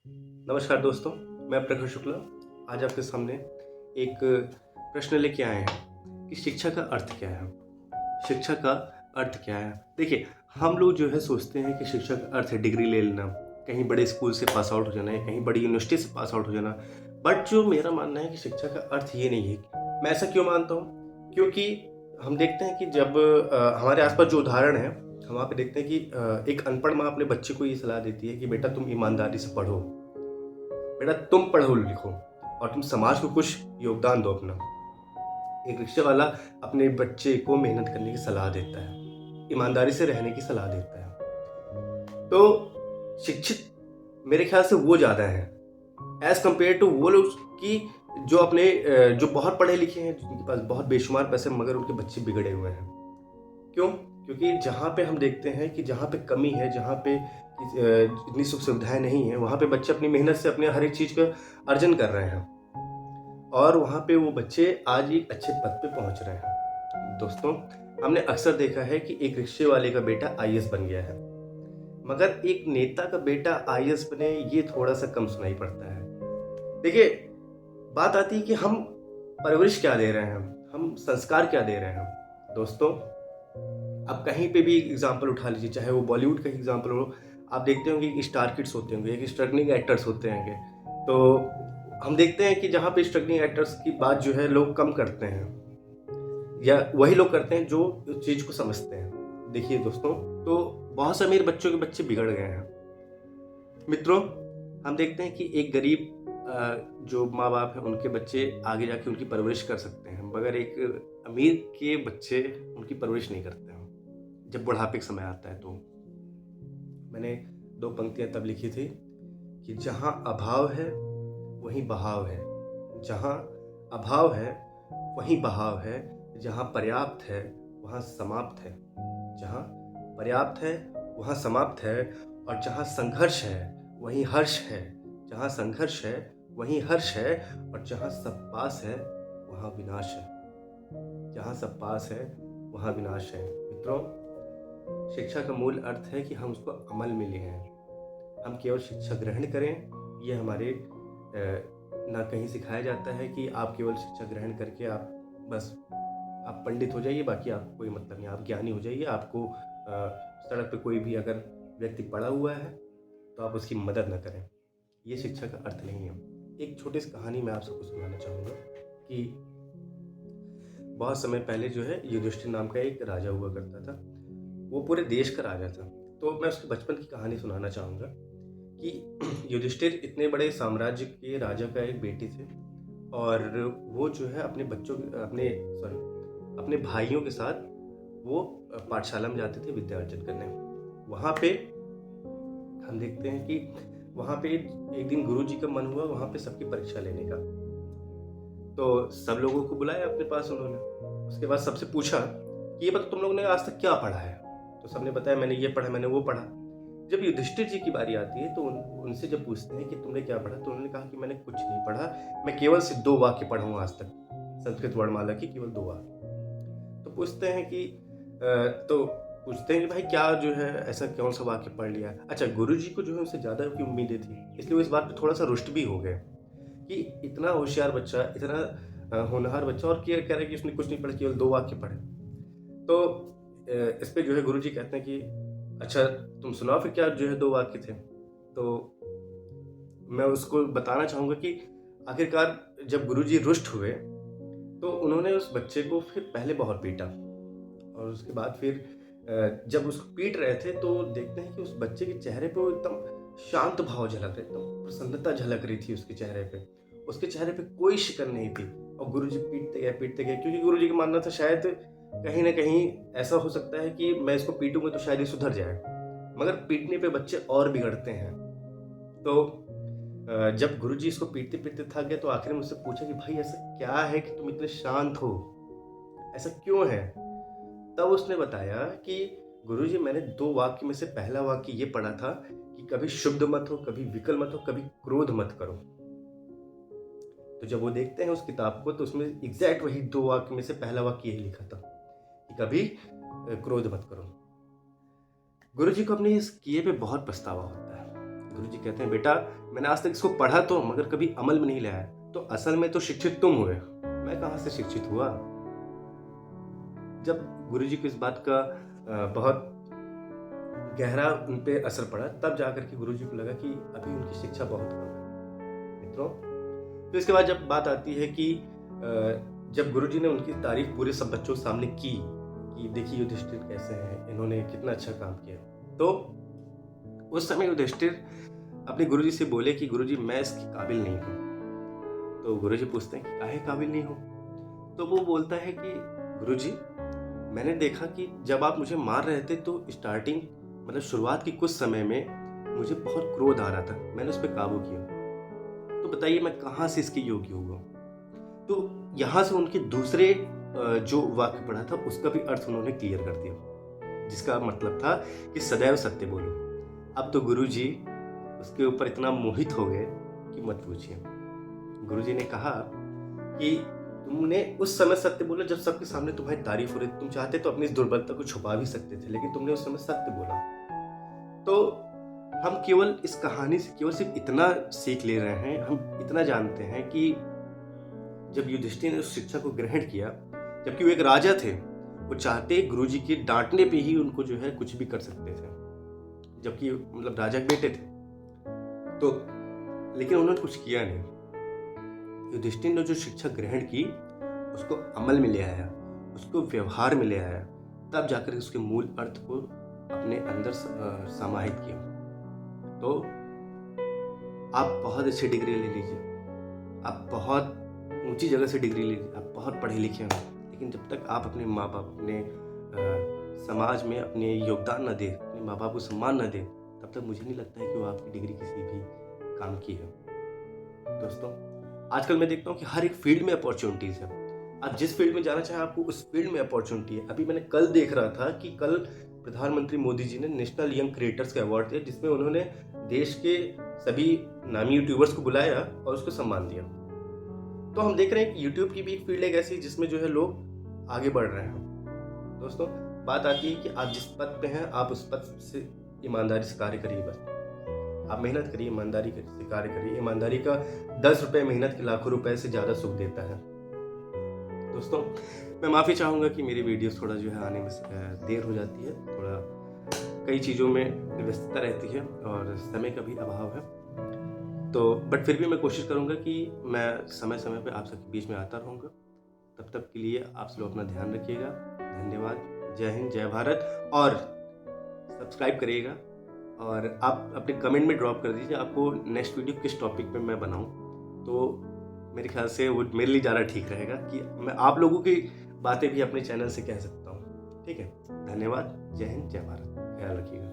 नमस्कार दोस्तों, मैं प्रखर शुक्ला आज आपके सामने एक प्रश्न लेके आए हैं कि शिक्षा का अर्थ क्या है? शिक्षा का अर्थ क्या है? देखिए, हम लोग जो है सोचते हैं कि शिक्षा का अर्थ है डिग्री ले लेना, कहीं बड़े स्कूल से पास आउट हो जाना या कहीं बड़ी यूनिवर्सिटी से पास आउट हो जाना। बट जो मेरा मानना है कि शिक्षा का अर्थ ये नहीं है। मैं ऐसा क्यों मानता हूँ? क्योंकि हम देखते हैं कि जब हमारे आस-पास जो उदाहरण हैं, हम वहाँ पे देखते हैं कि एक अनपढ़ माँ अपने बच्चे को ये सलाह देती है कि बेटा तुम ईमानदारी से पढ़ो। बेटा तुम पढ़ो लिखो और तुम समाज को कुछ योगदान दो अपना। एक रिक्शे वाला अपने बच्चे को मेहनत करने की सलाह देता है, ईमानदारी से रहने की सलाह देता है। तो शिक्षित मेरे ख्याल से वो ज़्यादा है एज़ कम्पेयर टू वो लोग कि जो अपने जो बहुत पढ़े लिखे हैं, जिनके पास बहुत बेशुमार पैसे मगर उनके बच्चे बिगड़े हुए हैं। क्यों? क्योंकि जहाँ पे हम देखते हैं कि जहाँ पे कमी है, जहाँ पे इतनी सुख सुविधाएँ नहीं हैं, वहाँ पे बच्चे अपनी मेहनत से अपने हर एक चीज़ का अर्जन कर रहे हैं और वहाँ पे वो बच्चे आज एक अच्छे पद पे पहुँच रहे हैं। दोस्तों, हमने अक्सर देखा है कि एक रिक्शे वाले का बेटा आईएएस बन गया है, मगर एक नेता का बेटा आईएएस बने ये थोड़ा-सा कम सुनाई पड़ता है। देखिए, बात आती है कि हम परवरिश क्या दे रहे हैं, हम संस्कार क्या दे रहे हैं। दोस्तों, आप कहीं पे भी एग्जाम्पल उठा लीजिए, चाहे वो बॉलीवुड का एग्जाम्पल हो, आप देखते होंगे कि स्टार किड्स होते होंगे, एक स्ट्रगलिंग एक्टर्स होते होंगे। तो हम देखते हैं कि जहाँ पे स्ट्रगलिंग एक्टर्स की बात जो है लोग कम करते हैं या वही लोग करते हैं जो उस चीज़ को समझते हैं। देखिए दोस्तों, तो बहुत से अमीर बच्चों के बच्चे बिगड़ गए हैं। मित्रों, हम देखते हैं कि एक गरीब जो माँ बाप हैं उनके बच्चे आगे जाके उनकी परवरिश कर सकते हैं, मगर एक अमीर के बच्चे उनकी परवरिश नहीं करते हैं जब बुढ़ापे का समय आता है। तो मैंने 2 पंक्तियाँ तब लिखी थी कि जहाँ अभाव है वहीं बहाव है, जहाँ अभाव है वहीं बहाव है, जहाँ पर्याप्त है वहाँ समाप्त है, जहाँ पर्याप्त है वहाँ समाप्त है और जहाँ संघर्ष है वहीं हर्ष है, जहाँ संघर्ष है वहीं हर्ष है और जहाँ सब पास है वहाँ विनाश है, जहाँ सब पास है वहाँ विनाश है। मित्रों, शिक्षा का मूल अर्थ है कि हम उसको अमल में ले आएं। हम केवल शिक्षा ग्रहण करें, ये हमारे ना कहीं सिखाया जाता है कि आप केवल शिक्षा ग्रहण करके आप बस आप पंडित हो जाइए, बाकी आपको कोई मतलब नहीं, आप ज्ञानी हो जाइए। आपको सड़क पे कोई भी अगर व्यक्ति पड़ा हुआ है तो आप उसकी मदद न करें, ये शिक्षा का अर्थ नहीं है। एक छोटी सी कहानी मैं आप सबको सुनाना चाहूँगा कि बहुत समय पहले जो है युधिष्ठिर नाम का एक राजा हुआ करता था। वो पूरे देश का राजा था। तो मैं उसके बचपन की कहानी सुनाना चाहूँगा कि युधिष्ठिर इतने बड़े साम्राज्य के राजा का एक बेटे थे और वो जो है अपने भाइयों के साथ वो पाठशाला में जाते थे विद्या अर्जन करने। वहाँ पे हम देखते हैं कि वहाँ पे एक दिन गुरुजी का मन हुआ वहाँ पे सबकी परीक्षा लेने का। तो सब लोगों को बुलाया अपने पास उन्होंने। उसके बाद सबसे पूछा कि ये बताओ तुम लोगों ने आज तक क्या पढ़ा है? तो सबने बताया मैंने ये पढ़ा, मैंने वो पढ़ा। जब युधिष्ठिर जी की बारी आती है तो उनसे जब पूछते हैं कि तुमने क्या पढ़ा? तो उन्होंने कहा कि मैंने कुछ नहीं पढ़ा, मैं केवल सिर्फ 2 वाक्य पढ़ा हूँ आज तक, संस्कृत वर्णमाला की केवल 2 वाक्य। तो पूछते हैं कि भाई क्या जो है ऐसा कौन-सा वाक्य पढ़ लिया? अच्छा, गुरुजी को जो है उससे ज़्यादा की उम्मीदें थी, इसलिए वो इस बात पे थोड़ा-सा रुष्ट भी हो गए कि इतना होशियार बच्चा, इतना होनहार बच्चा और क्या कह रहा है कि उसने कुछ नहीं पढ़ा, केवल 2 वाक्य पढ़े। तो इस पे जो है गुरुजी कहते हैं कि अच्छा तुम सुनाओ फिर क्या जो है 2 वाक्य थे। तो मैं उसको बताना चाहूँगा कि आखिरकार जब गुरुजी रुष्ट हुए तो उन्होंने उस बच्चे को फिर पहले बहुत पीटा और उसके बाद फिर जब उसको पीट रहे थे तो देखते हैं कि उस बच्चे के चेहरे पे वो एकदम शांत भाव झलक रहे, एकदम प्रसन्नता झलक रही थी उसके चेहरे पे। उसके चेहरे पे कोई शिकन नहीं थी और गुरुजी पीटते गए क्योंकि गुरुजी का मानना था शायद कहीं न कहीं ऐसा हो सकता है कि मैं इसको पीटूँगा तो शायद ये सुधर जाए। मगर पीटने पे बच्चे और बिगड़ते हैं। तो जब गुरुजी इसको पीटते-पीटते थक गए तो आखिर में मुझसे पूछा कि भाई ऐसा क्या है कि तुम इतने शांत हो? ऐसा क्यों है? तब उसने बताया कि गुरुजी मैंने 2 वाक्य में से पहला वाक्य ये पढ़ा था कि कभी शुद्ध मत हो, कभी विकल मत हो, कभी क्रोध मत करो। तो जब वो देखते हैं उस किताब को तो उसमें एग्ज़ैक्ट वही 2 वाक्य में से पहला वाक्य यही लिखा था कि कभी क्रोध मत करो। गुरुजी को अपने इस किए पे बहुत पछतावा होता है। गुरुजी कहते हैं, बेटा मैंने आज तक इसको पढ़ा तो मगर कभी अमल में नहीं लाया, तो असल में तो शिक्षित तुम हुए, मैं कहाँ से शिक्षित हुआ। जब गुरुजी को इस बात का बहुत गहरा उन पे असर पड़ा, तब जाकर के गुरुजी को लगा कि अभी उनकी शिक्षा बहुत कम है। मित्रों, तो इसके बाद जब बात आती है कि जब गुरुजी ने उनकी तारीफ पूरे सब बच्चों के सामने की कि देखिए युधिष्ठिर कैसे हैं, इन्होंने कितना अच्छा काम किया, तो उस समय युधिष्ठिर अपने गुरुजी से बोले कि गुरुजी मैं इसके काबिल नहीं हूँ। तो गुरुजी पूछते हैं कि काहे काबिल नहीं हो। तो वो बोलता है कि गुरुजी मैंने देखा कि जब आप मुझे मार रहे थे तो स्टार्टिंग मतलब शुरुआत की कुछ समय में मुझे बहुत क्रोध आ रहा था, मैंने उस पर काबू किया, तो बताइए मैं कहाँ से इसके योग्य हुआ। तो यहाँ से उनके दूसरे जो वाक्य पढ़ा था उसका भी अर्थ उन्होंने क्लियर कर दिया, जिसका मतलब था कि सदैव सत्य बोलो। अब तो गुरुजी उसके ऊपर इतना मोहित हो गए कि मत पूछिए। गुरुजी ने कहा कि तुमने उस समय सत्य बोला जब सबके सामने तुम्हारी तारीफ हो रही थी, तुम चाहते तो अपनी इस दुर्बलता को छुपा भी सकते थे, लेकिन तुमने उस समय सत्य बोला। तो हम केवल इस कहानी से केवल सिर्फ इतना सीख ले रहे हैं, हम इतना जानते हैं कि जब युधिष्ठिर ने उस शिक्षा को ग्रहण किया, जबकि वो एक राजा थे, वो चाहते गुरुजी के डांटने पे ही उनको जो है कुछ भी कर सकते थे, जबकि मतलब राजा के बेटे थे, तो लेकिन उन्होंने कुछ किया नहीं। युधिष्ठिर ने जो शिक्षा ग्रहण की उसको अमल में ले आया, उसको व्यवहार में ले आया, तब जाकर उसके मूल अर्थ को अपने अंदर समाहित किया। तो आप बहुत अच्छी डिग्री ले लीजिए, आप बहुत ऊंची जगह से डिग्री ले लीजिए, आप बहुत पढ़े लिखे हैं, लेकिन जब तक आप अपने माँ बाप अपने समाज में अपने योगदान न दें, अपने माँ बाप को सम्मान न दें, तब तक मुझे नहीं लगता है कि वो आपकी डिग्री किसी भी काम की है। दोस्तों, आजकल मैं देखता हूँ कि हर एक फील्ड में अपॉर्चुनिटीज़ है। आप जिस फील्ड में जाना चाहें आपको उस फील्ड में अपॉर्चुनिटी है। अभी मैंने कल देख रहा था कि कल प्रधानमंत्री मोदी जी ने नेशनल यंग क्रिएटर्स का अवार्ड दिया, जिसमें उन्होंने देश के सभी नामी यूट्यूबर्स को बुलाया और उसको सम्मान दिया। तो हम देख रहे हैं कि यूट्यूब की भी एक फील्ड है ऐसी जिसमें जो है लोग आगे बढ़ रहे हैं। दोस्तों, बात आती है कि आप जिस पद पे हैं आप उस पद से ईमानदारी से कार्य करिए। बस आप मेहनत करिए, ईमानदारी से कार्य करिए। ईमानदारी का 10 रुपये मेहनत के लाखों रुपए से ज़्यादा सुख देता है। दोस्तों, मैं माफ़ी चाहूँगा कि मेरी वीडियोस थोड़ा जो है आने में देर हो जाती है, थोड़ा कई चीज़ों में व्यस्तता रहती है और समय का भी अभाव है, तो बट फिर भी मैं कोशिश करूँगा कि मैं समय समय पे आप सबके बीच में आता रहूँगा। तब तक के लिए आप सब अपना ध्यान रखिएगा। धन्यवाद। जय हिंद, जय भारत। और सब्सक्राइब करिएगा और आप अपने कमेंट में ड्रॉप कर दीजिए आपको नेक्स्ट वीडियो किस टॉपिक पे मैं बनाऊँ, तो मेरे ख्याल से वो मेरे लिए ज़्यादा ठीक रहेगा कि मैं आप लोगों की बातें भी अपने चैनल से कह सकता हूँ। ठीक है, धन्यवाद। जय हिंद, जय भारत। ख्याल रखिएगा।